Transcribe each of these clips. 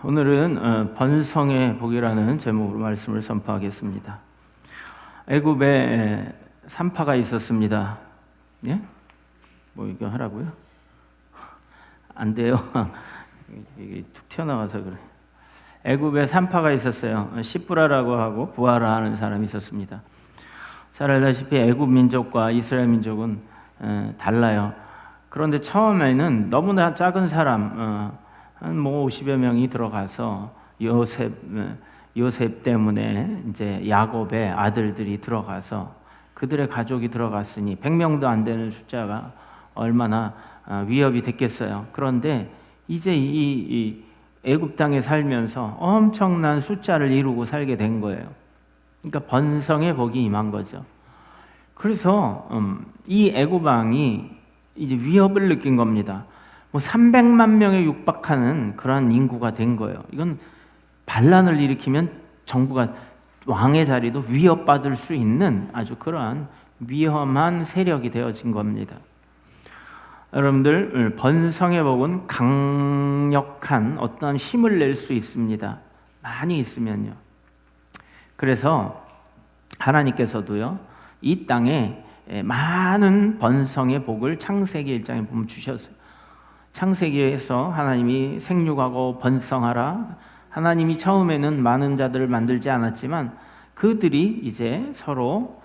오늘은 번성의 복이라는 제목으로 말씀을 선포하겠습니다. 애굽에 산파가 있었습니다. 예? 뭐 이거 하라고요? 안 돼요. 이게 툭 튀어나와서 그래. 애굽에 산파가 있었어요. 시브라라고 하고 부하라 하는 사람이 있었습니다. 잘 알다시피 애굽 민족과 이스라엘 민족은 달라요. 그런데 처음에는 너무나 작은 사람, 한 50여 명이 들어가서 요셉 때문에 이제 야곱의 아들들이 들어가서 그들의 가족이 들어갔으니 100명도 안 되는 숫자가 얼마나 위협이 됐겠어요. 그런데 이제 이 애굽 땅에 살면서 엄청난 숫자를 이루고 살게 된 거예요. 그러니까 번성의 복이 임한 거죠. 그래서 이 애굽 왕이 이제 위협을 느낀 겁니다. 300만 명에 육박하는 그러한 인구가 된 거예요. 이건 반란을 일으키면 정부가 왕의 자리도 위협받을 수 있는 아주 그러한 위험한 세력이 되어진 겁니다. 여러분들, 번성의 복은 강력한 어떤 힘을 낼 수 있습니다. 많이 있으면요. 그래서 하나님께서도요, 이 땅에 많은 번성의 복을 창세기 1장에 보면 주셨어요. 창세기에서 하나님이 생육하고 번성하라. 하나님이 처음에는 많은 자들을 만들지 않았지만 그들이 이제 서로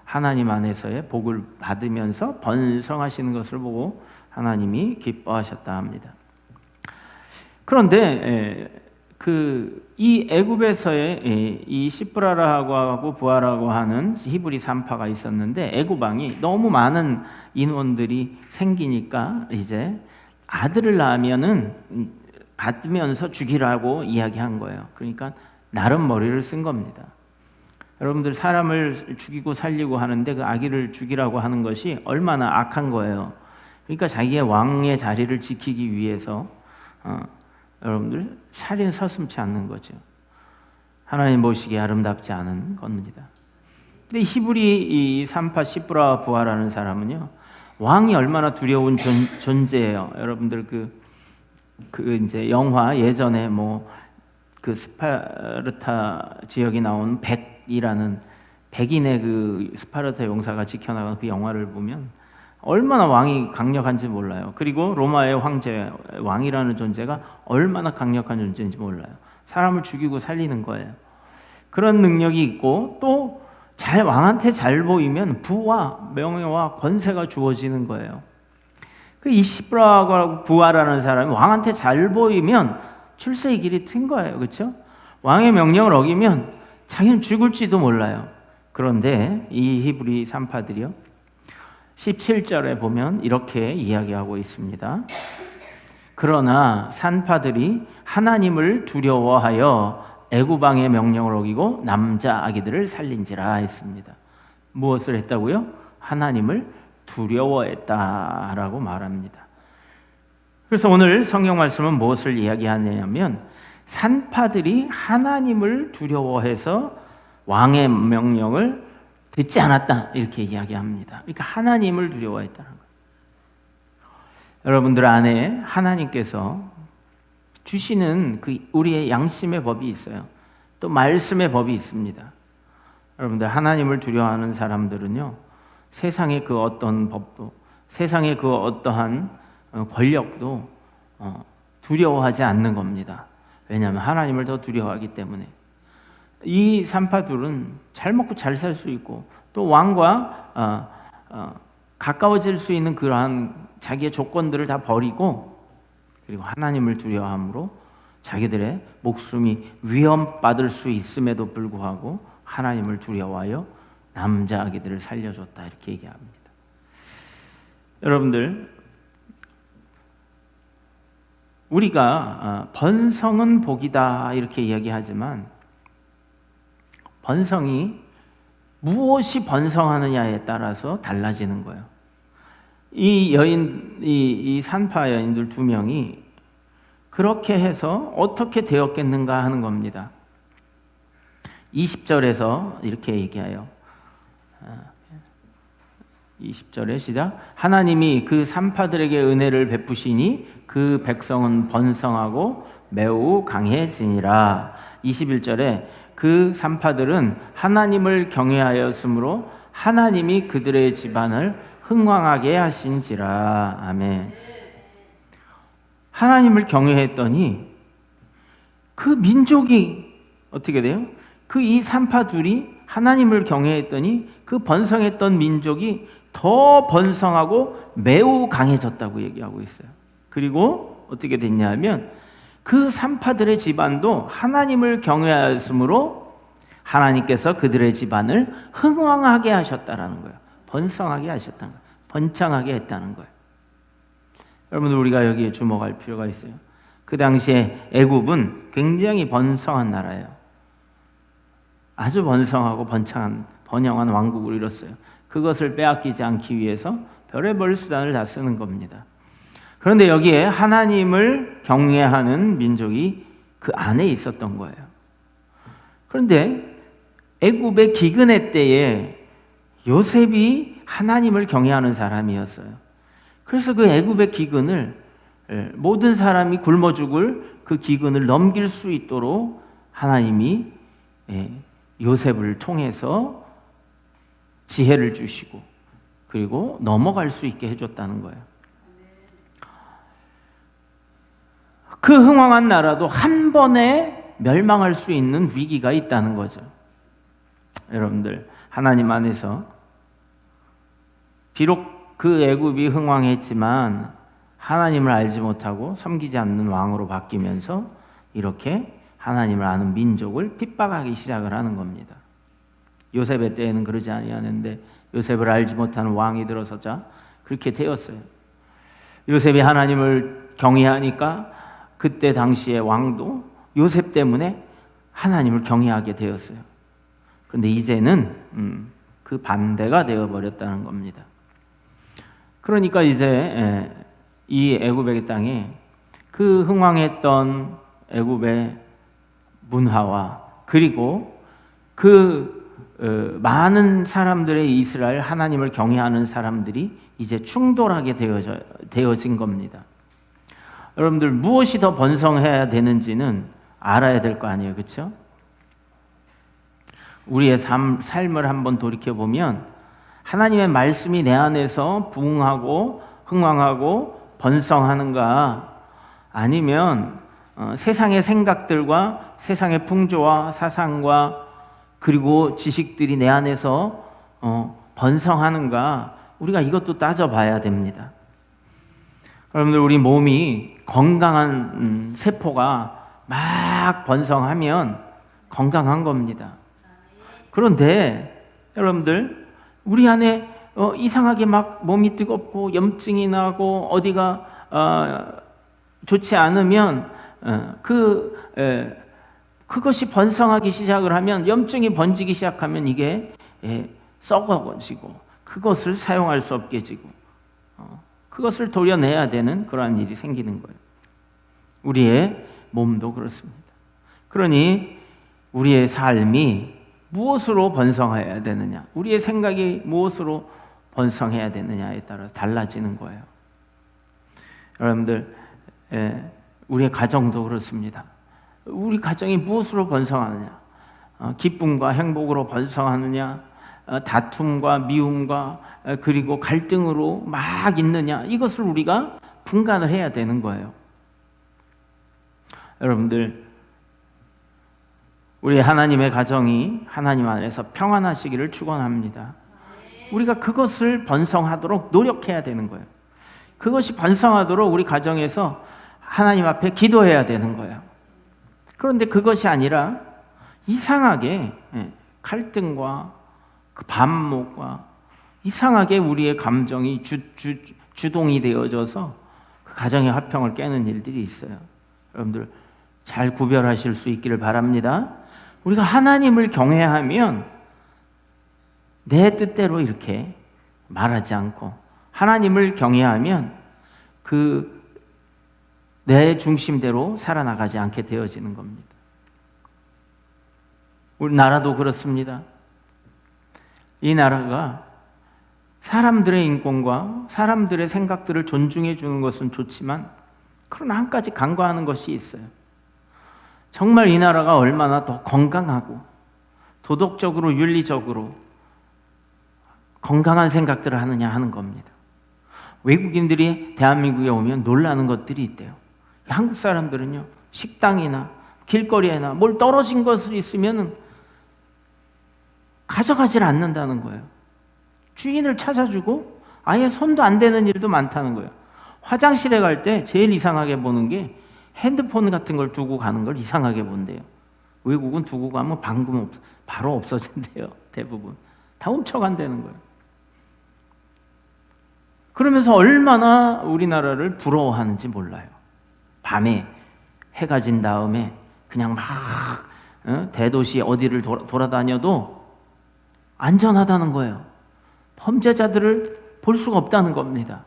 하나님 안에서의 복을 받으면서 번성하시는 것을 보고 하나님이 기뻐하셨다 합니다. 그런데 이 애굽에서의 이 시브라라고 하고 부하라고 하는 히브리 산파가 있었는데 애굽 왕이 너무 많은 인원들이 생기니까 이제 아들을 낳으면은 받으면서 죽이라고 이야기한 거예요. 그러니까 나름 머리를 쓴 겁니다. 여러분들, 사람을 죽이고 살리고 하는데 그 아기를 죽이라고 하는 것이 얼마나 악한 거예요. 그러니까 자기의 왕의 자리를 지키기 위해서 여러분들 살인 서슴지 않는 거죠. 하나님 보시기에 아름답지 않은 겁니다. 근데 히브리 이 산파 시브라 부하라는 사람은요, 왕이 얼마나 두려운 존재예요. 여러분들 이제 영화 예전에 그 스파르타 지역이 나온 백인의 그 스파르타 용사가 지켜나가는 그 영화를 보면 얼마나 왕이 강력한지 몰라요. 그리고 로마의 황제 왕이라는 존재가 얼마나 강력한 존재인지 몰라요. 사람을 죽이고 살리는 거예요. 그런 능력이 있고 또 왕한테 잘 보이면 부와 명예와 권세가 주어지는 거예요. 이 시브라하고 부하라는 사람이 왕한테 잘 보이면 출세의 길이 튼 거예요. 그렇죠? 왕의 명령을 어기면 자기는 죽을지도 몰라요. 그런데 이 히브리 산파들이요, 17절에 보면 이렇게 이야기하고 있습니다. 그러나 산파들이 하나님을 두려워하여 애굽 왕의 명령을 어기고 남자 아기들을 살린지라 했습니다. 무엇을 했다고요? 하나님을 두려워했다라고 말합니다. 그래서 오늘 성경 말씀은 무엇을 이야기하냐면 산파들이 하나님을 두려워해서 왕의 명령을 듣지 않았다, 이렇게 이야기합니다. 그러니까 하나님을 두려워했다는 거예요. 여러분들 안에 하나님께서 주시는 우리의 양심의 법이 있어요. 또 말씀의 법이 있습니다. 여러분들, 하나님을 두려워하는 사람들은요, 세상의 그 어떤 법도, 세상의 그 어떠한 권력도 두려워하지 않는 겁니다. 왜냐하면 하나님을 더 두려워하기 때문에. 이 산파들은 잘 먹고 잘 살 수 있고 또 왕과 가까워질 수 있는 그러한 자기의 조건들을 다 버리고, 그리고 하나님을 두려워함으로 자기들의 목숨이 위험받을 수 있음에도 불구하고 하나님을 두려워하여 남자 아기들을 살려줬다, 이렇게 얘기합니다. 여러분들, 우리가 번성은 복이다 이렇게 이야기하지만 번성이 무엇이 번성하느냐에 따라서 달라지는 거예요. 이 산파 여인들 2명이 그렇게 해서 어떻게 되었겠는가 하는 겁니다. 20절에서 이렇게 얘기해요. 20절에 시작. 하나님이 그 산파들에게 은혜를 베푸시니 그 백성은 번성하고 매우 강해지니라. 21절에 그 산파들은 하나님을 경외하였으므로 하나님이 그들의 집안을 흥왕하게 하신지라. 아멘. 하나님을 경외했더니 그 민족이 어떻게 돼요? 그 이 산파 둘이 하나님을 경외했더니 그 번성했던 민족이 더 번성하고 매우 강해졌다고 얘기하고 있어요. 그리고 어떻게 됐냐면 그 산파들의 집안도 하나님을 경외하였으므로 하나님께서 그들의 집안을 흥왕하게 하셨다라는 거예요. 번성하게 하셨다는 거예요. 번창하게 했다는 거예요. 여러분들, 우리가 여기에 주목할 필요가 있어요. 그 당시에 애굽은 굉장히 번성한 나라예요. 아주 번성하고 번영한 왕국을 이뤘어요. 그것을 빼앗기지 않기 위해서 별의별 수단을 다 쓰는 겁니다. 그런데 여기에 하나님을 경외하는 민족이 그 안에 있었던 거예요. 그런데 애굽의 기근의 때에 요셉이 하나님을 경외하는 사람이었어요. 그래서 그 애굽의 기근을, 모든 사람이 굶어 죽을 그 기근을 넘길 수 있도록 하나님이 요셉을 통해서 지혜를 주시고 그리고 넘어갈 수 있게 해줬다는 거예요. 그 흥왕한 나라도 한 번에 멸망할 수 있는 위기가 있다는 거죠. 여러분들, 하나님 안에서 비록 그 애굽이 흥왕했지만 하나님을 알지 못하고 섬기지 않는 왕으로 바뀌면서 이렇게 하나님을 아는 민족을 핍박하기 시작을 하는 겁니다. 요셉의 때에는 그러지 아니하는데 요셉을 알지 못하는 왕이 들어서자 그렇게 되었어요. 요셉이 하나님을 경외하니까 그때 당시의 왕도 요셉 때문에 하나님을 경외하게 되었어요. 그런데 이제는 그 반대가 되어버렸다는 겁니다. 그러니까 이제 이 애굽의 땅에 그 흥왕했던 애굽의 문화와 그리고 그 많은 사람들의 이스라엘 하나님을 경외하는 사람들이 이제 충돌하게 되어진 겁니다. 여러분들, 무엇이 더 번성해야 되는지는 알아야 될 거 아니에요, 그렇죠? 우리의 삶을 한번 돌이켜보면 하나님의 말씀이 내 안에서 부흥하고 흥왕하고 번성하는가, 아니면 세상의 생각들과 세상의 풍조와 사상과 그리고 지식들이 내 안에서 번성하는가, 우리가 이것도 따져봐야 됩니다. 여러분들, 우리 몸이 건강한 세포가 막 번성하면 건강한 겁니다. 그런데 여러분들, 우리 안에 이상하게 막 몸이 뜨겁고 염증이 나고 어디가 좋지 않으면 그것이 번성하기 시작을 하면, 염증이 번지기 시작하면 이게 썩어지고 그것을 사용할 수 없게 지고 그것을 도려내야 되는 그러한 일이 생기는 거예요. 우리의 몸도 그렇습니다. 그러니 우리의 삶이 무엇으로 번성해야 되느냐, 우리의 생각이 무엇으로 번성해야 되느냐에 따라 달라지는 거예요. 여러분들, 우리의 가정도 그렇습니다. 우리 가정이 무엇으로 번성하느냐, 기쁨과 행복으로 번성하느냐, 다툼과 미움과 그리고 갈등으로 막 있느냐, 이것을 우리가 분간을 해야 되는 거예요. 여러분들, 우리 하나님의 가정이 하나님 안에서 평안하시기를 축원합니다. 우리가 그것을 번성하도록 노력해야 되는 거예요. 그것이 번성하도록 우리 가정에서 하나님 앞에 기도해야 되는 거예요. 그런데 그것이 아니라 이상하게 갈등과 그 반목과 이상하게 우리의 감정이 주동이 되어져서 그 가정의 화평을 깨는 일들이 있어요. 여러분들, 잘 구별하실 수 있기를 바랍니다. 우리가 하나님을 경외하면 내 뜻대로 이렇게 말하지 않고, 하나님을 경외하면 그 내 중심대로 살아나가지 않게 되어지는 겁니다. 우리 나라도 그렇습니다. 이 나라가 사람들의 인권과 사람들의 생각들을 존중해 주는 것은 좋지만, 그러나 한 가지 간과하는 것이 있어요. 정말 이 나라가 얼마나 더 건강하고 도덕적으로 윤리적으로 건강한 생각들을 하느냐 하는 겁니다. 외국인들이 대한민국에 오면 놀라는 것들이 있대요. 한국 사람들은요, 식당이나 길거리에나 뭘 떨어진 것이 있으면 가져가질 않는다는 거예요. 주인을 찾아주고 아예 손도 안 대는 일도 많다는 거예요. 화장실에 갈 때 제일 이상하게 보는 게 핸드폰 같은 걸 두고 가는 걸 이상하게 본대요. 외국은 두고 가면 방금 바로 없어진대요. 대부분 다 훔쳐간다는 거예요. 그러면서 얼마나 우리나라를 부러워하는지 몰라요. 밤에 해가 진 다음에 그냥 막 대도시 어디를 돌아다녀도 안전하다는 거예요. 범죄자들을 볼 수가 없다는 겁니다.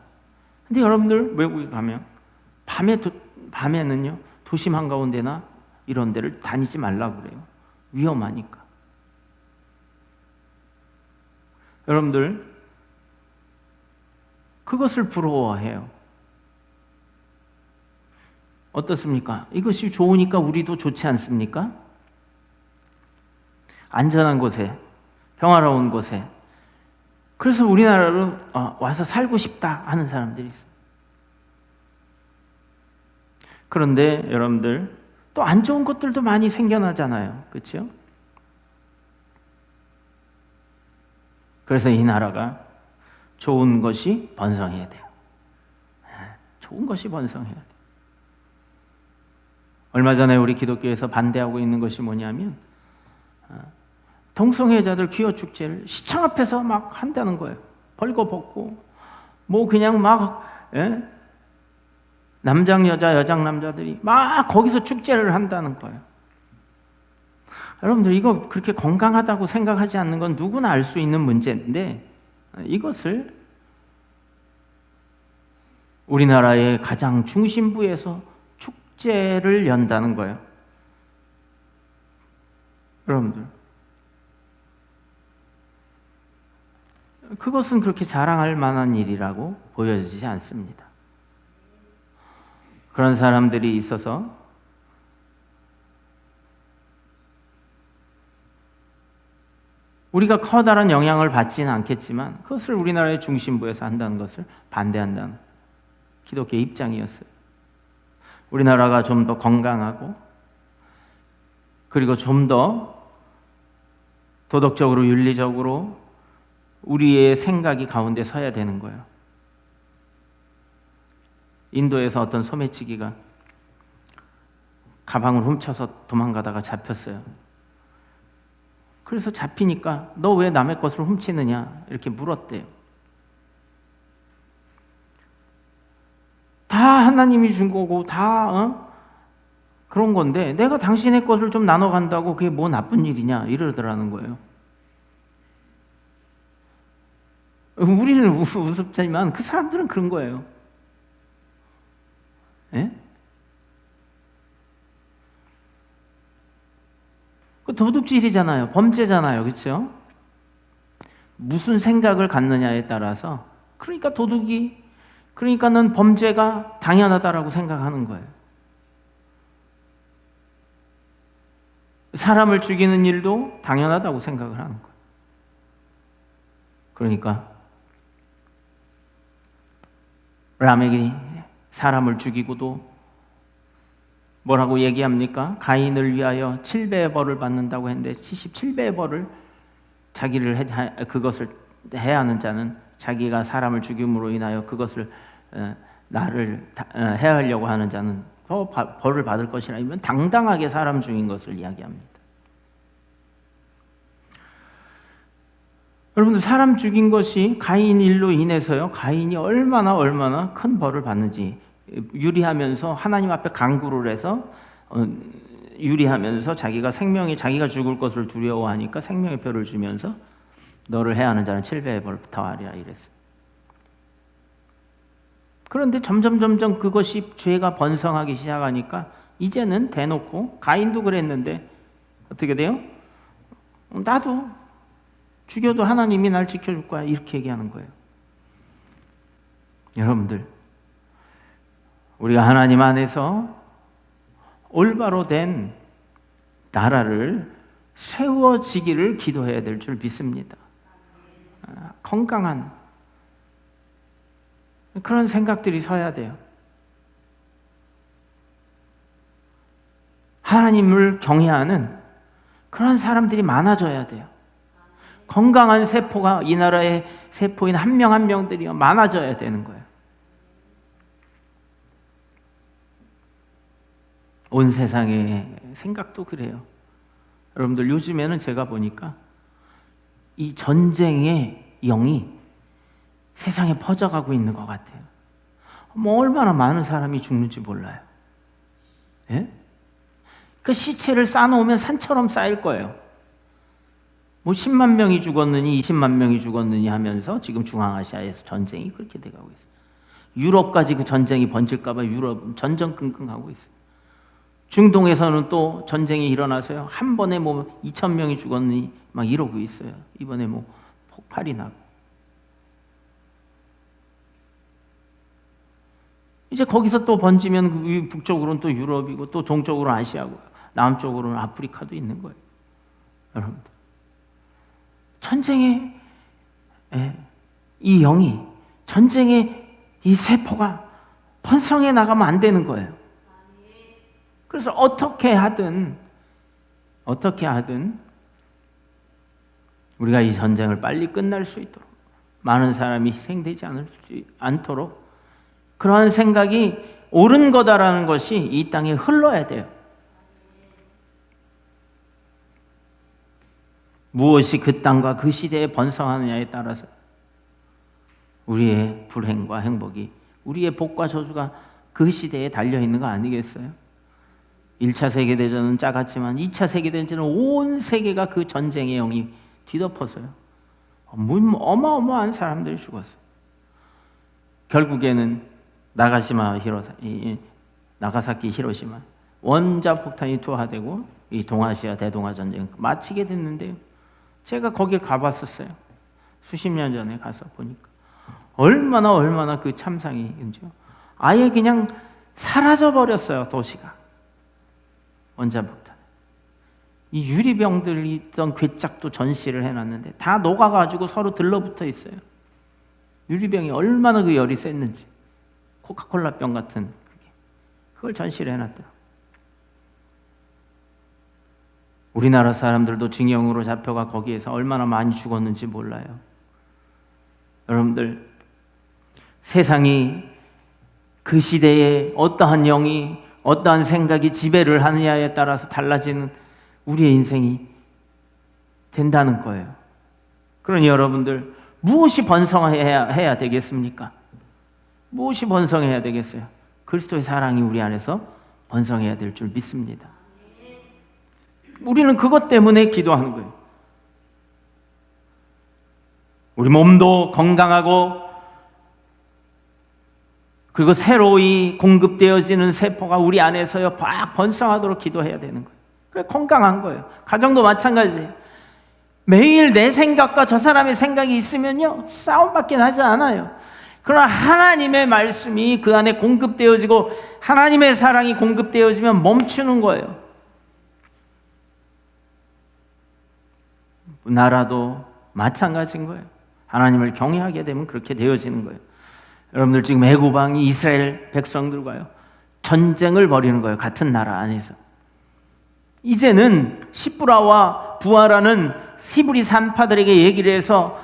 근데 여러분들 외국에 가면 밤에는요, 도심 한가운데나 이런 데를 다니지 말라고 그래요. 위험하니까. 여러분들 그것을 부러워해요. 어떻습니까? 이것이 좋으니까 우리도 좋지 않습니까? 안전한 곳에, 평화로운 곳에. 그래서 우리나라로 와서 살고 싶다 하는 사람들이 있어요. 그런데 여러분들 또 안 좋은 것들도 많이 생겨나잖아요. 그렇죠? 그래서 이 나라가 좋은 것이 번성해야 돼요. 좋은 것이 번성해야 돼요. 얼마 전에 우리 기독교에서 반대하고 있는 것이 뭐냐면 동성애자들 기어축제를 시청 앞에서 막 한다는 거예요. 벌거벗고 뭐 그냥 막 남장 여자 여장 남자들이 막 거기서 축제를 한다는 거예요. 여러분들 이거 그렇게 건강하다고 생각하지 않는 건 누구나 알 수 있는 문제인데 이것을 우리나라의 가장 중심부에서 축제를 연다는 거예요. 여러분들 그것은 그렇게 자랑할 만한 일이라고 보여지지 않습니다. 그런 사람들이 있어서 우리가 커다란 영향을 받지는 않겠지만 그것을 우리나라의 중심부에서 한다는 것을 반대한다는 기독교의 입장이었어요. 우리나라가 좀 더 건강하고 그리고 좀 더 도덕적으로 윤리적으로 우리의 생각이 가운데 서야 되는 거예요. 인도에서 어떤 소매치기가 가방을 훔쳐서 도망가다가 잡혔어요. 그래서 잡히니까 너 왜 남의 것을 훔치느냐 이렇게 물었대요. 다 하나님이 준 거고 다 그런 건데 내가 당신의 것을 좀 나눠 간다고 그게 뭐 나쁜 일이냐 이러더라는 거예요. 우리는 우습지만 그 사람들은 그런 거예요. 예? 그 도둑질이잖아요. 범죄잖아요. 그렇죠? 무슨 생각을 갖느냐에 따라서 그러니까 그러니까는 범죄가 당연하다라고 생각하는 거예요. 사람을 죽이는 일도 당연하다고 생각을 하는 거예요. 그러니까 라멕이 사람을 죽이고도 뭐라고 얘기합니까? 가인을 위하여 7배의 벌을 받는다고 했는데 77배의 벌을 그것을 해야 하는 자는 자기가 사람을 죽임으로 인하여 그것을 나를 해하려고 하는 자는 더 벌을 받을 것이라. 이면 당당하게 사람 죽인 것을 이야기합니다. 여러분들 사람 죽인 것이 가인 일로 인해서요. 가인이 얼마나 큰 벌을 받는지 유리하면서 하나님 앞에 간구를 해서 유리하면서 자기가 죽을 것을 두려워하니까 생명의 표를 주면서 너를 해하는 자는 7배의 벌을 더하리라 이랬어요. 그런데 점점 그것이 죄가 번성하기 시작하니까 이제는 대놓고 가인도 그랬는데 어떻게 돼요? 나도 죽여도 하나님이 날 지켜줄 거야 이렇게 얘기하는 거예요. 여러분들 우리가 하나님 안에서 올바로 된 나라를 세워지기를 기도해야 될 줄 믿습니다. 건강한 그런 생각들이 서야 돼요. 하나님을 경외하는 그런 사람들이 많아져야 돼요. 건강한 세포가 이 나라의 세포인 한 명 한 명들이 많아져야 되는 거예요. 온 세상의 생각도 그래요. 여러분들 요즘에는 제가 보니까 이 전쟁의 영이 세상에 퍼져가고 있는 것 같아요. 뭐 얼마나 많은 사람이 죽는지 몰라요. 예? 그 시체를 쌓아놓으면 산처럼 쌓일 거예요. 뭐 10만 명이 죽었느니 20만 명이 죽었느니 하면서 지금 중앙아시아에서 전쟁이 그렇게 돼가고 있어요. 유럽까지 그 전쟁이 번질까 봐 유럽은 전전긍긍하고 있어요. 중동에서는 또 전쟁이 일어나서요. 한 번에 뭐 2,000명이 죽었느니 막 이러고 있어요. 이번에 뭐 폭발이 나고. 이제 거기서 또 번지면 그 북쪽으로는 또 유럽이고 또 동쪽으로는 아시아고 남쪽으로는 아프리카도 있는 거예요. 여러분들. 전쟁의 이 영이, 전쟁의 이 세포가 번성해 나가면 안 되는 거예요. 그래서 어떻게 하든 우리가 이 전쟁을 빨리 끝날 수 있도록, 많은 사람이 희생되지 않도록 그러한 생각이 옳은 거다라는 것이 이 땅에 흘러야 돼요. 무엇이 그 땅과 그 시대에 번성하느냐에 따라서 우리의 불행과 행복이, 우리의 복과 저주가 그 시대에 달려있는 거 아니겠어요? 1차 세계대전은 작았지만 2차 세계대전은 온 세계가 그 전쟁의 영이 뒤덮어서요. 어마어마한 사람들이 죽었어요. 결국에는 나가사키 히로시마 원자폭탄이 투하되고 이 동아시아 대동아 전쟁 마치게 됐는데요. 제가 거길 가봤었어요. 수십 년 전에 가서 보니까 얼마나 그 참상이죠. 아예 그냥 사라져버렸어요. 도시가. 원자폭탄. 이 유리병들이 있던 괴짝도 전시를 해놨는데 다 녹아가지고 서로 들러붙어 있어요. 유리병이 얼마나 그 열이 셌는지. 코카콜라병 같은 그걸 전시를 해놨더라고요. 우리나라 사람들도 징용으로 잡혀가 거기에서 얼마나 많이 죽었는지 몰라요. 여러분들, 세상이 그 시대에 어떠한 영이, 어떠한 생각이 지배를 하느냐에 따라서 달라지는 우리의 인생이 된다는 거예요. 그러니 여러분들, 무엇이 번성해야 되겠습니까? 무엇이 번성해야 되겠어요? 그리스도의 사랑이 우리 안에서 번성해야 될 줄 믿습니다. 우리는 그것 때문에 기도하는 거예요. 우리 몸도 건강하고 그리고 새로이 공급되어지는 세포가 우리 안에서요 팍 번성하도록 기도해야 되는 거예요. 그게 건강한 거예요. 가정도 마찬가지. 매일 내 생각과 저 사람의 생각이 있으면요 싸움밖에 나지 않아요. 그러나 하나님의 말씀이 그 안에 공급되어지고 하나님의 사랑이 공급되어지면 멈추는 거예요. 나라도 마찬가지인 거예요. 하나님을 경외하게 되면 그렇게 되어지는 거예요. 여러분들 지금 애굽 왕이 이스라엘 백성들과요 전쟁을 벌이는 거예요. 같은 나라 안에서. 이제는 시브라와 부하라는 히브리 산파들에게 얘기를 해서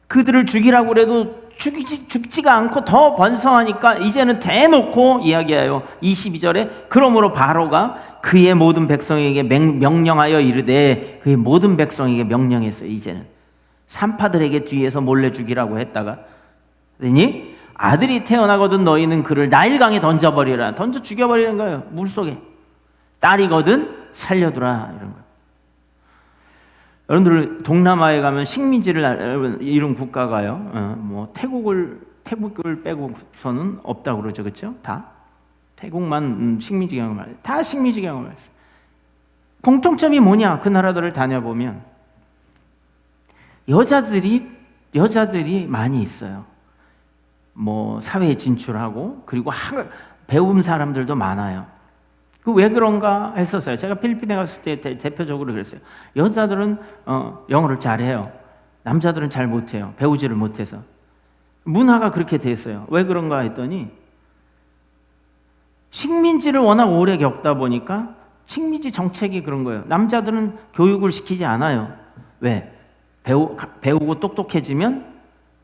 그들을 죽이라고 그래도 죽지가 않고 더 번성하니까 이제는 대놓고 이야기해요. 22절에 그러므로 바로가 그의 모든 백성에게 명령하여 이르되, 그의 모든 백성에게 명령했어요. 이제는 산파들에게 뒤에서 몰래 죽이라고 했다가 그러니 아들이 태어나거든 너희는 그를 나일강에 던져버리라. 던져 죽여버리는 거예요. 물속에. 딸이거든 살려두라 이런 거예요. 여러분들 동남아에 가면 식민지를 이룬 국가가요. 뭐 태국을 빼고서는 없다고 그러죠, 그렇죠? 다 태국만 식민지 경험을 해요. 다 식민지 경험을 했어요. 공통점이 뭐냐? 그 나라들을 다녀보면 여자들이 많이 있어요. 뭐 사회에 진출하고 그리고 배운 사람들도 많아요. 그 왜 그런가 했었어요. 제가 필리핀에 갔을 때 대표적으로 그랬어요. 여자들은 영어를 잘해요. 남자들은 잘 못해요. 배우지를 못해서. 문화가 그렇게 됐어요. 왜 그런가 했더니 식민지를 워낙 오래 겪다 보니까 식민지 정책이 그런 거예요. 남자들은 교육을 시키지 않아요. 왜? 배우고 똑똑해지면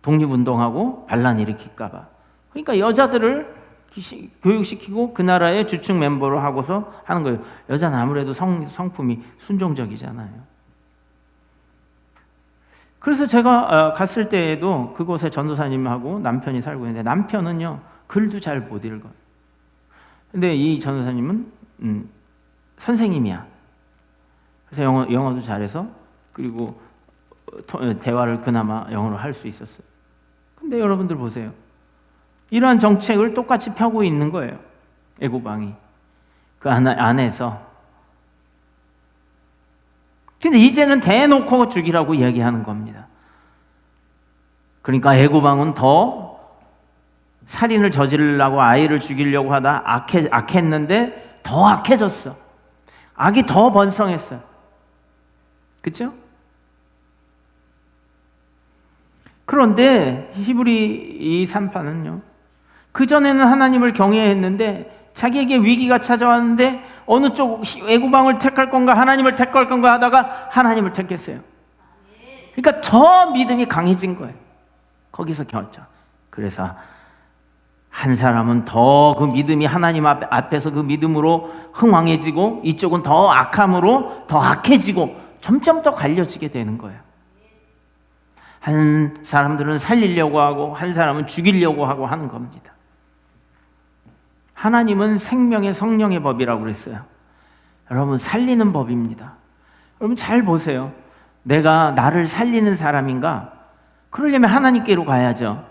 독립운동하고 반란 일으킬까 봐. 그러니까 여자들을 교육시키고 그 나라의 주축 멤버로 하고서 하는 거예요. 여자는 아무래도 성품이 순종적이잖아요. 그래서 제가 갔을 때에도 그곳에 전도사님하고 남편이 살고 있는데 남편은요 글도 잘 못 읽어요. 근데 이 전도사님은 선생님이야. 그래서 영어도 잘해서 그리고 대화를 그나마 영어로 할 수 있었어요. 근데 여러분들 보세요. 이러한 정책을 똑같이 펴고 있는 거예요. 애고방이. 그 안에서. 근데 이제는 대놓고 죽이라고 이야기하는 겁니다. 그러니까 애고방은 더 살인을 저지르려고 아이를 죽이려고 하다 악했는데 더 악해졌어. 악이 더 번성했어요. 그렇죠? 그런데 히브리 2:3파는요. 그전에는 하나님을 경외했는데 자기에게 위기가 찾아왔는데 어느 쪽 애고방을 택할 건가 하나님을 택할 건가 하다가 하나님을 택했어요. 그러니까 더 믿음이 강해진 거예요. 거기서 결정. 그래서 한 사람은 더 그 믿음이 하나님 앞에서 그 믿음으로 흥왕해지고 이쪽은 더 악함으로 더 악해지고 점점 더 갈려지게 되는 거예요. 한 사람들은 살리려고 하고 한 사람은 죽이려고 하고 하는 겁니다. 하나님은 생명의 성령의 법이라고 그랬어요. 여러분 살리는 법입니다. 여러분 잘 보세요. 내가 나를 살리는 사람인가? 그러려면 하나님께로 가야죠.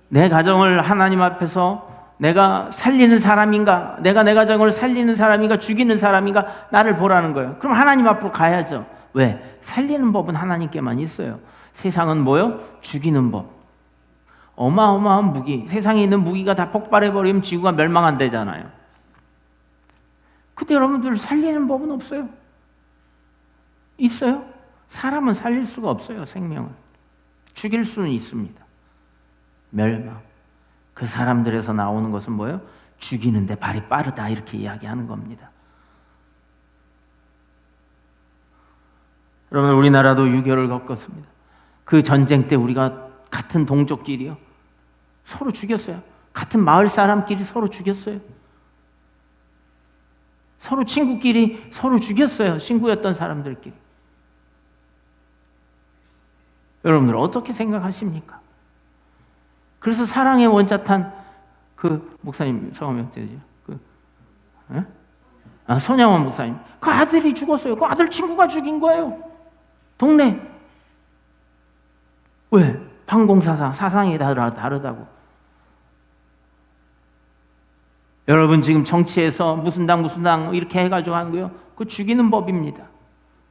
내 가정을 하나님 앞에서 내가 살리는 사람인가? 내가 내 가정을 살리는 사람인가? 죽이는 사람인가? 나를 보라는 거예요. 그럼 하나님 앞으로 가야죠. 왜? 살리는 법은 하나님께만 있어요. 세상은 뭐요? 죽이는 법. 어마어마한 무기. 세상에 있는 무기가 다 폭발해버리면 지구가 멸망한대잖아요. 근데 여러분들 살리는 법은 없어요. 있어요? 사람은 살릴 수가 없어요. 생명을. 죽일 수는 있습니다. 멸망. 그 사람들에서 나오는 것은 뭐예요? 죽이는데 발이 빠르다 이렇게 이야기하는 겁니다. 여러분 우리나라도 6.25를 겪었습니다. 그 전쟁 때 우리가 같은 동족끼리요 서로 죽였어요. 같은 마을 사람끼리 서로 죽였어요. 서로 친구끼리 서로 죽였어요. 친구였던 사람들끼리. 여러분들 어떻게 생각하십니까? 그래서 사랑의 원자탄 그 목사님 성함이 어떻게 되죠? 손양원 목사님. 그 아들이 죽었어요. 그 아들 친구가 죽인 거예요. 동네. 왜? 판공사상, 사상이 다르다고. 여러분 지금 정치에서 무슨 당 이렇게 해가지고 하는 거예요. 그거 죽이는 법입니다.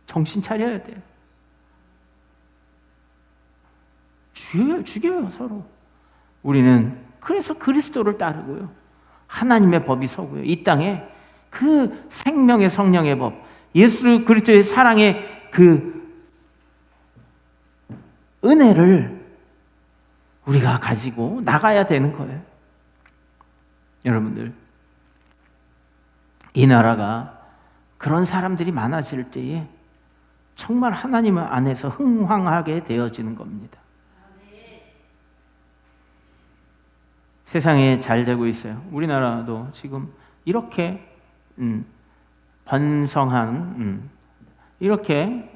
정신 차려야 돼요. 죽여요 서로. 우리는 그래서 그리스도를 따르고요. 하나님의 법이 서고요. 이 땅에 그 생명의 성령의 법, 예수 그리스도의 사랑의 그 은혜를 우리가 가지고 나가야 되는 거예요. 여러분들 이 나라가 그런 사람들이 많아질 때에 정말 하나님 안에서 흥황하게 되어지는 겁니다. 세상에 잘 되고 있어요. 우리나라도 지금 이렇게 번성한 이렇게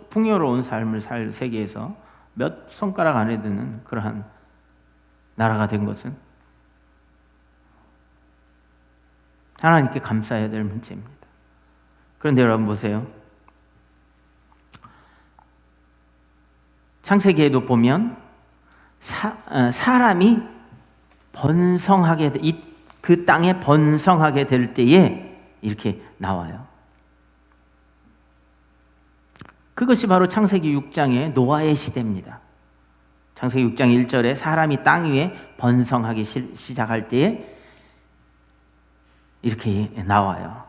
풍요로운 삶을 살 세계에서 몇 손가락 안에 드는 그러한 나라가 된 것은 하나님께 감사해야 될 문제입니다. 그런데 여러분 보세요. 창세기에도 보면 사람이 번성하게 그 땅에 번성하게 될 때에 이렇게 나와요. 그것이 바로 창세기 6장의 노아의 시대입니다. 창세기 6장 1절에 사람이 땅 위에 번성하기 시작할 때에 이렇게 나와요.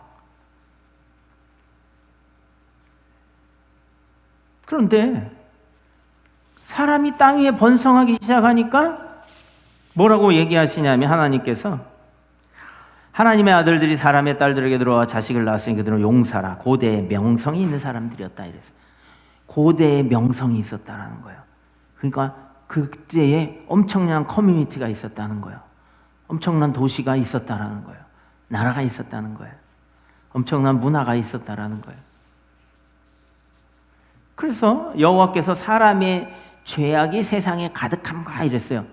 그런데 사람이 땅 위에 번성하기 시작하니까 뭐라고 얘기하시냐면 하나님께서 하나님의 아들들이 사람의 딸들에게 들어와 자식을 낳았으니 그들은 용사라 고대의 명성이 있는 사람들이었다 이랬어요. 고대의 명성이 있었다라는 거예요. 그러니까 그때에 엄청난 커뮤니티가 있었다는 거예요. 엄청난 도시가 있었다라는 거예요. 나라가 있었다는 거예요. 엄청난 문화가 있었다라는 거예요. 그래서 여호와께서 사람의 죄악이 세상에 가득함과 이랬어요.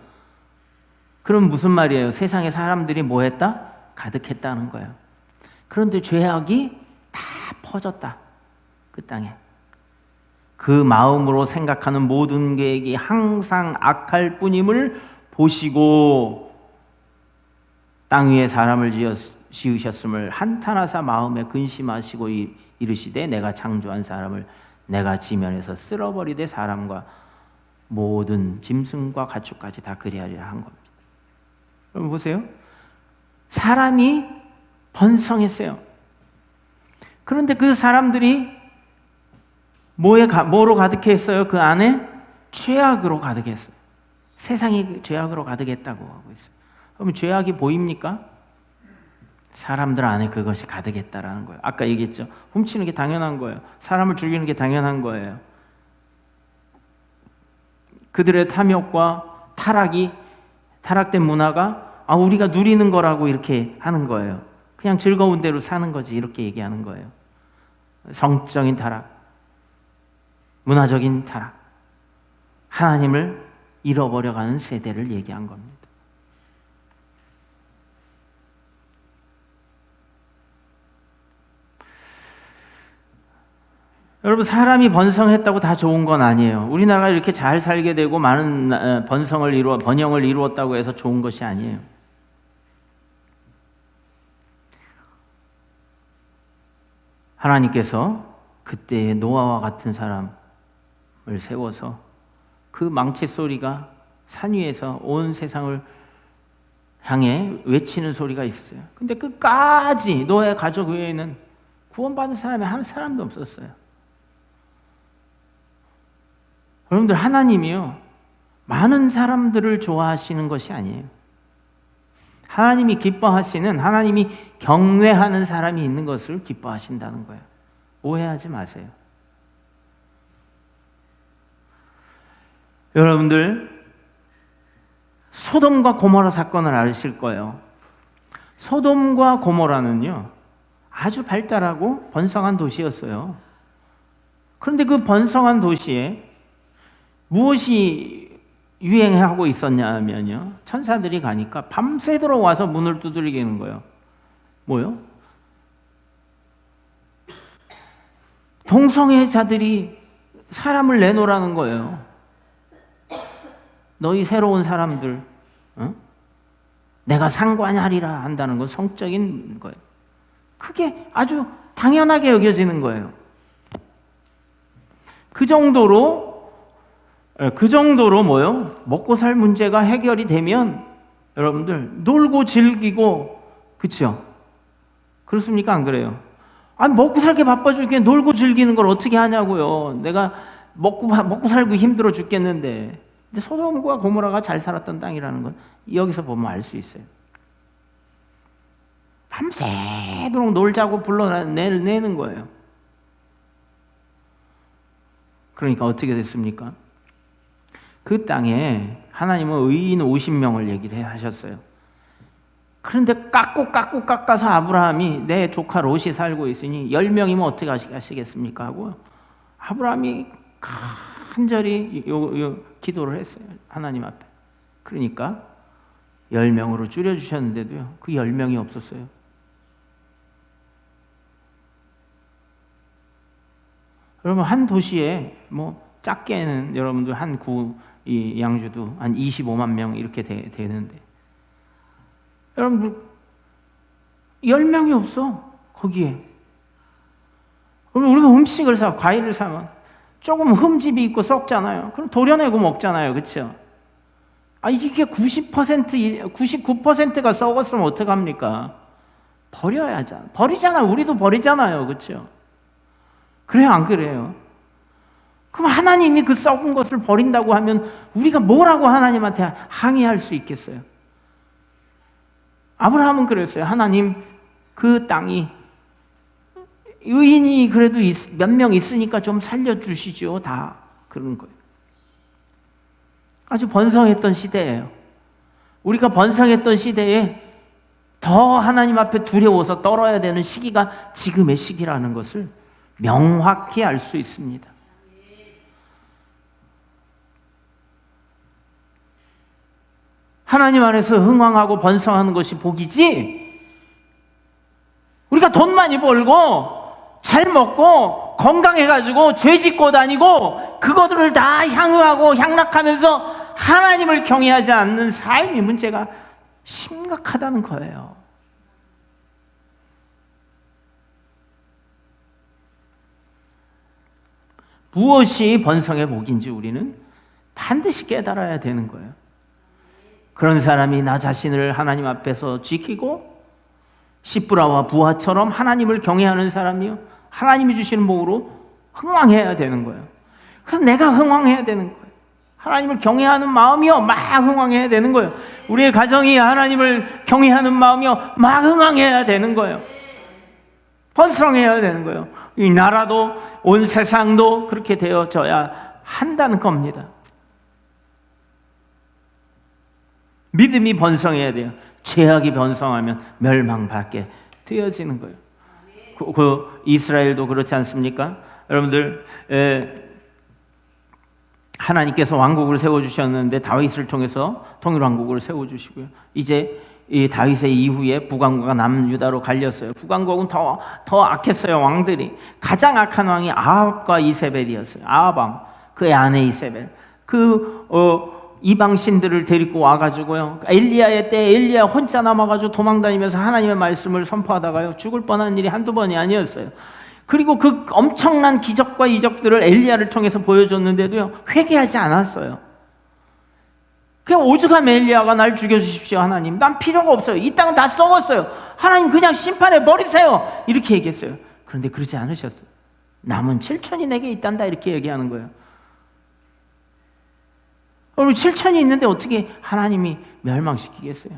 그럼 무슨 말이에요? 세상에 사람들이 뭐 했다? 가득했다는 거예요. 그런데 죄악이 다 퍼졌다. 그 땅에. 그 마음으로 생각하는 모든 계획이 항상 악할 뿐임을 보시고 땅 위에 사람을 지으셨음을 한탄하사 마음에 근심하시고 이르시되 내가 창조한 사람을 내가 지면에서 쓸어버리되 사람과 모든 짐승과 가축까지 다 그리하리라 한 겁니다. 여러분 보세요. 사람이 번성했어요. 그런데 그 사람들이 뭐로 가득했어요? 그 안에 죄악으로 가득했어요. 세상이 죄악으로 가득했다고 하고 있어요. 그럼 죄악이 보입니까? 사람들 안에 그것이 가득했다라는 거예요. 아까 얘기했죠. 훔치는 게 당연한 거예요. 사람을 죽이는 게 당연한 거예요. 그들의 탐욕과 타락된 문화가 우리가 누리는 거라고 이렇게 하는 거예요. 그냥 즐거운 대로 사는 거지 이렇게 얘기하는 거예요. 성적인 타락, 문화적인 타락, 하나님을 잃어버려가는 세대를 얘기한 겁니다. 여러분 사람이 번성했다고 다 좋은 건 아니에요. 우리나라가 이렇게 잘 살게 되고 많은 번영을 이루었다고 해서 좋은 것이 아니에요. 하나님께서 그때의 노아와 같은 사람을 세워서 그 망치 소리가 산 위에서 온 세상을 향해 외치는 소리가 있어요. 근데 끝까지 노아의 가족 외에는 구원받은 사람이 한 사람도 없었어요. 여러분들 하나님이요 많은 사람들을 좋아하시는 것이 아니에요. 하나님이 기뻐하시는, 하나님이 경외하는 사람이 있는 것을 기뻐하신다는 거예요. 오해하지 마세요. 여러분들 소돔과 고모라 사건을 아실 거예요. 소돔과 고모라는요 아주 발달하고 번성한 도시였어요. 그런데 그 번성한 도시에 무엇이 유행하고 있었냐면요, 천사들이 가니까 밤새도록 와서 문을 두드리는 거예요. 뭐요? 동성애자들이 사람을 내놓으라는 거예요. 너희 새로운 사람들, 내가 상관하리라 한다는 건 성적인 거예요. 그게 아주 당연하게 여겨지는 거예요. 그 정도로 뭐요? 먹고 살 문제가 해결이 되면 여러분들 놀고 즐기고, 그렇죠? 그렇습니까? 안 그래요? 아니 먹고 살게 바빠 죽게 놀고 즐기는 걸 어떻게 하냐고요. 내가 먹고 살고 힘들어 죽겠는데. 근데 소돔과 고모라가 잘 살았던 땅이라는 건 여기서 보면 알 수 있어요. 밤새도록 놀자고 불러내는 거예요. 그러니까 어떻게 됐습니까? 그 땅에 하나님은 의인 50명을 얘기를 하셨어요. 그런데 깎아서 아브라함이 내 조카 롯이 살고 있으니 10명이면 어떻게 하시겠습니까? 하고 아브라함이 간절히 기도를 했어요. 하나님 앞에. 그러니까 10명으로 줄여주셨는데도요, 그 10명이 없었어요. 여러분 한 도시에 작게는 여러분들 한 이 양주도 한 25만 명 이렇게 되는데 여러분들 10명이 없어 거기에. 그러면 우리가 음식을 과일을 사면 조금 흠집이 있고 썩잖아요. 그럼 도려내고 먹잖아요. 그렇죠? 이게 99%가 썩었으면 어떡합니까? 버려야죠. 버리잖아. 우리도 버리잖아요. 그렇죠? 그래요, 안 그래요? 그럼 하나님이 그 썩은 것을 버린다고 하면 우리가 뭐라고 하나님한테 항의할 수 있겠어요? 아브라함은 그랬어요. 하나님, 그 땅이 의인이 그래도 몇 명 있으니까 좀 살려주시죠. 다 그런 거예요. 아주 번성했던 시대예요. 우리가 번성했던 시대에 더 하나님 앞에 두려워서 떨어야 되는 시기가 지금의 시기라는 것을 명확히 알 수 있습니다. 하나님 안에서 흥왕하고 번성하는 것이 복이지, 우리가 돈 많이 벌고 잘 먹고 건강해가지고 죄 짓고 다니고 그것들을 다 향유하고 향락하면서 하나님을 경외하지 않는 삶이 문제가 심각하다는 거예요. 무엇이 번성의 복인지 우리는 반드시 깨달아야 되는 거예요. 그런 사람이 나 자신을 하나님 앞에서 지키고 시브라와 부하처럼 하나님을 경외하는 사람이요, 하나님이 주시는 복으로 흥왕해야 되는 거예요. 그래서 내가 흥왕해야 되는 거예요. 하나님을 경외하는 마음이요, 막 흥왕해야 되는 거예요. 우리의 가정이 하나님을 경외하는 마음이요, 막 흥왕해야 되는 거예요. 번성해야 되는 거예요. 이 나라도 온 세상도 그렇게 되어져야 한다는 겁니다. 믿음이 번성해야 돼요. 죄악이 번성하면 멸망받게 되어지는 거예요. 그 이스라엘도 그렇지 않습니까? 여러분들, 하나님께서 왕국을 세워주셨는데 다윗을 통해서 통일왕국을 세워주시고요. 이제 이 다윗의 이후에 북왕국과 남유다로 갈렸어요. 북왕국은 더 악했어요. 왕들이 가장 악한 왕이 아합과 이세벨이었어요. 아합 왕, 그의 아내 이세벨, 이방 신들을 데리고 와가지고요, 엘리야의 때 엘리야 혼자 남아가지고 도망다니면서 하나님의 말씀을 선포하다가요 죽을 뻔한 일이 한두 번이 아니었어요. 그리고 그 엄청난 기적과 이적들을 엘리야를 통해서 보여줬는데도요 회개하지 않았어요. 그냥 오죽하면 엘리야가 날 죽여주십시오 하나님, 난 필요가 없어요, 이 땅은 다 썩었어요, 하나님 그냥 심판해 버리세요, 이렇게 얘기했어요. 그런데 그러지 않으셨어요. 남은 7천이 내게 있단다, 이렇게 얘기하는 거예요. 여러분, 7천이 있는데 어떻게 하나님이 멸망시키겠어요?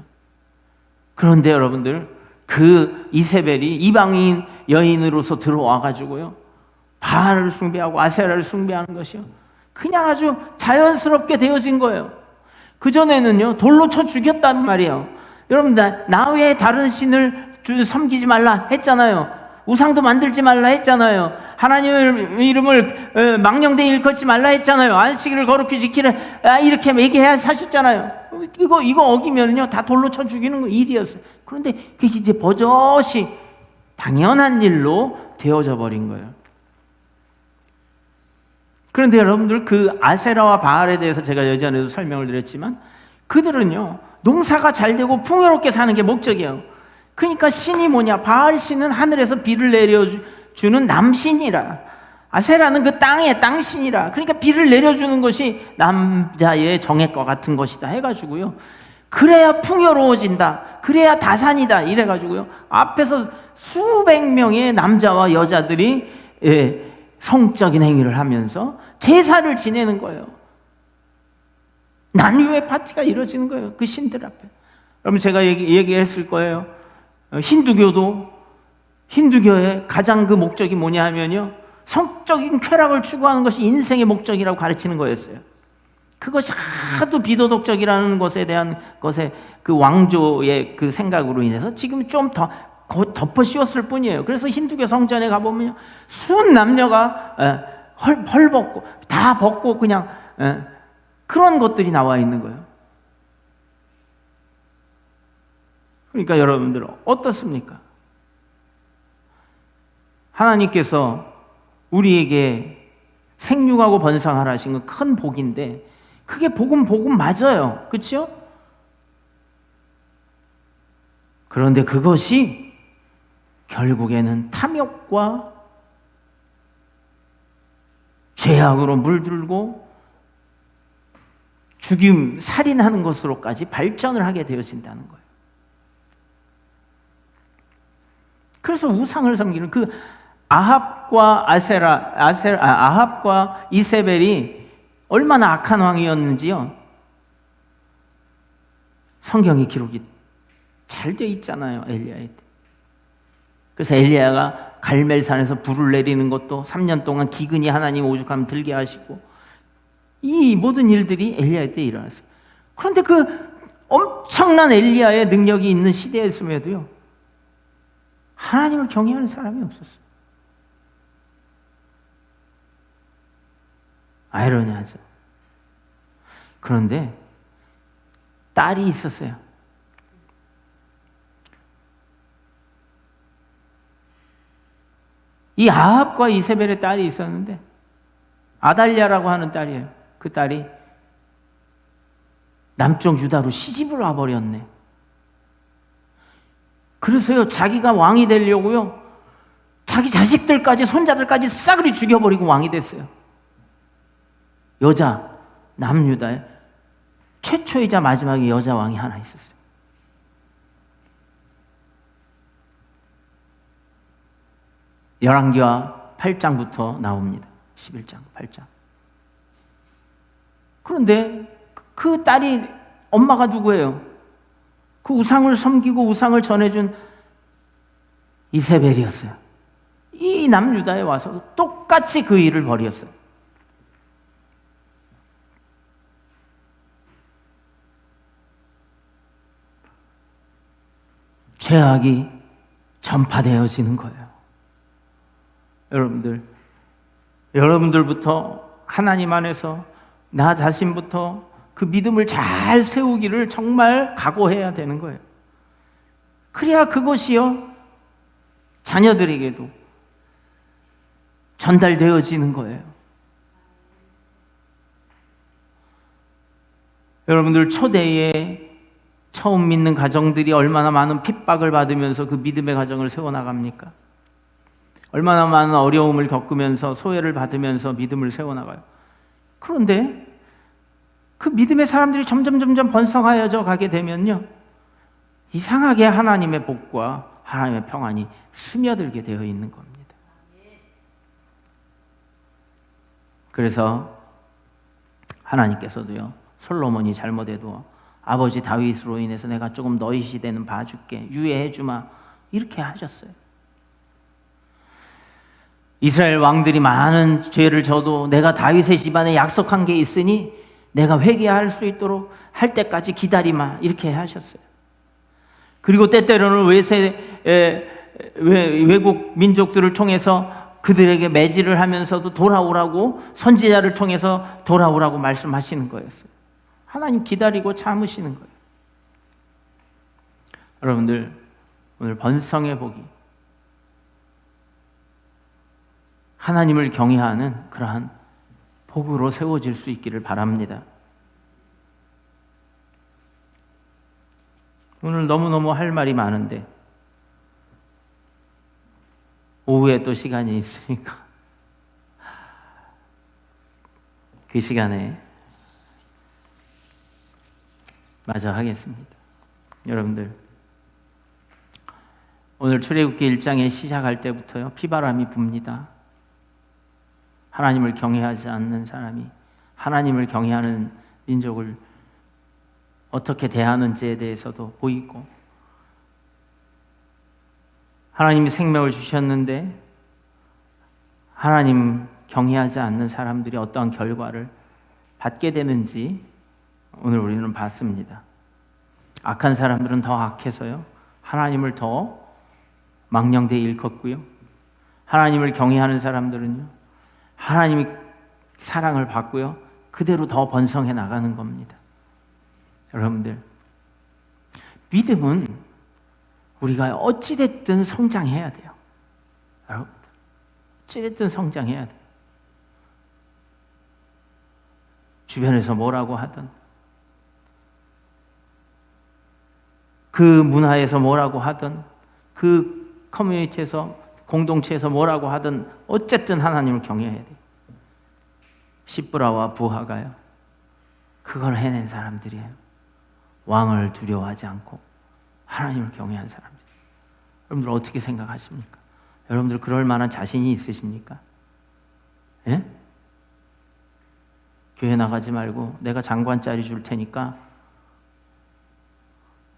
그런데 여러분들, 그 이세벨이 이방인 여인으로서 들어와가지고요 바알을 숭배하고 아세라를 숭배하는 것이요 그냥 아주 자연스럽게 되어진 거예요. 그전에는요 돌로 쳐 죽였단 말이에요. 여러분, 나 외에 다른 신을 섬기지 말라 했잖아요. 우상도 만들지 말라 했잖아요. 하나님의 이름을 망령되이 일컫지 말라 했잖아요. 안식일을 거룩히 지키라, 이렇게 얘기해야 하셨잖아요. 이거 어기면요 다 돌로 쳐 죽이는 거 일이었어요. 그런데 그게 이제 버젓이 당연한 일로 되어져 버린 거예요. 그런데 여러분들, 그 아세라와 바알에 대해서 제가 예전에도 설명을 드렸지만 그들은요 농사가 잘 되고 풍요롭게 사는 게 목적이에요. 그러니까 신이 뭐냐, 바알 신은 하늘에서 비를 내려주는 남신이라, 아세라는 그 땅의 땅신이라, 그러니까 비를 내려주는 것이 남자의 정액과 같은 것이다 해가지고요 그래야 풍요로워진다, 그래야 다산이다 이래가지고요 앞에서 수백 명의 남자와 여자들이 성적인 행위를 하면서 제사를 지내는 거예요. 난유의 파티가 이루어지는 거예요, 그 신들 앞에. 여러분, 제가 얘기했을 거예요. 힌두교의 가장 그 목적이 뭐냐 하면요 성적인 쾌락을 추구하는 것이 인생의 목적이라고 가르치는 거였어요. 그것이 하도 비도덕적이라는 것에 대한 것에 그 왕조의 그 생각으로 인해서 지금 좀 더 덮어 씌웠을 뿐이에요. 그래서 힌두교 성전에 가보면 순 남녀가 헐 벗고 다 벗고 그냥 그런 것들이 나와 있는 거예요. 그러니까 여러분들 어떻습니까? 하나님께서 우리에게 생육하고 번성하라 하신 건 큰 복인데 그게 복은 맞아요. 그렇죠? 그런데 그것이 결국에는 탐욕과 죄악으로 물들고 죽임, 살인하는 것으로까지 발전을 하게 되어진다는 거예요. 그래서 우상을 섬기는 그 아합과 이세벨이 얼마나 악한 왕이었는지요. 성경이 기록이 잘 돼 있잖아요, 엘리야의 때. 그래서 엘리야가 갈멜산에서 불을 내리는 것도 3년 동안 기근이 하나님 오죽하면 들게 하시고, 이 모든 일들이 엘리야의 때 일어났어요. 그런데 그 엄청난 엘리야의 능력이 있는 시대였음에도요, 하나님을 경외하는 사람이 없었어요. 아이러니하죠. 그런데 딸이 있었어요. 이 아합과 이세벨의 딸이 있었는데, 아달랴라고 하는 딸이에요. 그 딸이 남쪽 유다로 시집을 와버렸네. 그래서요, 자기가 왕이 되려고요, 자기 자식들까지 손자들까지 싸그리 죽여버리고 왕이 됐어요. 여자, 남유다에 최초이자 마지막에 여자 왕이 하나 있었어요. 열왕기하 8장부터 나옵니다. 11장, 8장. 그런데 그 딸이, 엄마가 누구예요? 그 우상을 섬기고 우상을 전해준 이세벨이었어요. 이 남유다에 와서 똑같이 그 일을 벌였어요. 죄악이 전파되어지는 거예요. 여러분들부터, 하나님 안에서 나 자신부터 그 믿음을 잘 세우기를 정말 각오해야 되는 거예요. 그래야 그것이요, 자녀들에게도 전달되어지는 거예요. 여러분들, 초대에 처음 믿는 가정들이 얼마나 많은 핍박을 받으면서 그 믿음의 가정을 세워나갑니까? 얼마나 많은 어려움을 겪으면서 소외를 받으면서 믿음을 세워나가요. 그런데 그 믿음의 사람들이 점점 번성하여져 가게 되면요, 이상하게 하나님의 복과 하나님의 평안이 스며들게 되어 있는 겁니다. 그래서 하나님께서도요, 솔로몬이 잘못해도 아버지 다윗으로 인해서 내가 조금 너희 시대는 봐줄게, 유예해주마, 이렇게 하셨어요. 이스라엘 왕들이 많은 죄를 져도 내가 다윗의 집안에 약속한 게 있으니 내가 회개할 수 있도록 할 때까지 기다리마, 이렇게 하셨어요. 그리고 때때로는 외국 민족들을 통해서 그들에게 매질을 하면서도 돌아오라고, 선지자를 통해서 돌아오라고 말씀하시는 거였어요. 하나님 기다리고 참으시는 거예요. 여러분들, 오늘 번성의 복이 하나님을 경외하는 그러한 복으로 세워질 수 있기를 바랍니다. 오늘 너무너무 할 말이 많은데 오후에 또 시간이 있으니까 그 시간에 마저 하겠습니다. 여러분들, 오늘 출애굽기 1장에 시작할 때부터요, 피바람이 붑니다. 하나님을 경외하지 않는 사람이 하나님을 경외하는 민족을 어떻게 대하는지에 대해서도 보이고, 하나님이 생명을 주셨는데 하나님 경외하지 않는 사람들이 어떠한 결과를 받게 되는지 오늘 우리는 봤습니다. 악한 사람들은 더 악해서요, 하나님을 더 망령되이 일컫고요, 하나님을 경외하는 사람들은요, 하나님이 사랑을 받고요, 그대로 더 번성해 나가는 겁니다. 여러분들, 믿음은 우리가 어찌됐든 성장해야 돼요. 여러분들, 어찌됐든 성장해야 돼요. 주변에서 뭐라고 하든, 그 문화에서 뭐라고 하든, 그 커뮤니티에서, 공동체에서 뭐라고 하든 어쨌든 하나님을 경외해야 돼요. 시브라와 부하가요, 그걸 해낸 사람들이에요. 왕을 두려워하지 않고 하나님을 경외한 사람들. 여러분들 어떻게 생각하십니까? 여러분들 그럴 만한 자신이 있으십니까? 예? 교회 나가지 말고 내가 장관짜리 줄 테니까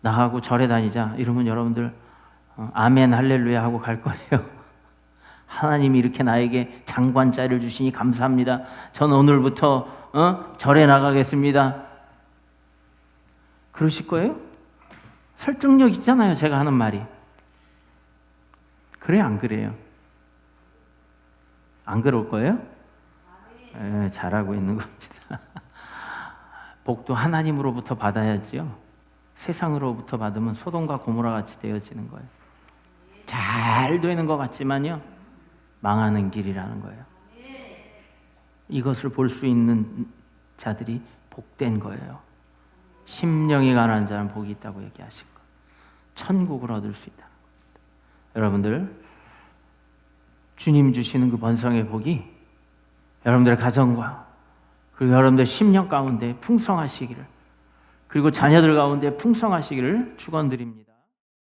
나하고 절에 다니자 이러면 여러분들 아멘 할렐루야 하고 갈 거예요. 하나님이 이렇게 나에게 장관짜리를 주시니 감사합니다. 전 오늘부터 절에 나가겠습니다. 그러실 거예요? 설득력 있잖아요, 제가 하는 말이. 그래요, 안 그래요? 안 그럴 거예요? 잘하고 있는 겁니다. 복도 하나님으로부터 받아야지요. 세상으로부터 받으면 소돔과 고모라 같이 되어지는 거예요. 잘 되는 것 같지만요, 망하는 길이라는 거예요. 이것을 볼 수 있는 자들이 복된 거예요. 심령이 가난한 자는 복이 있다고 얘기하신 거. 천국을 얻을 수 있다. 여러분들, 주님 주시는 그 번성의 복이 여러분들의 가정과 그리고 여러분들 심령 가운데 풍성하시기를, 그리고 자녀들 가운데 풍성하시기를 축원드립니다.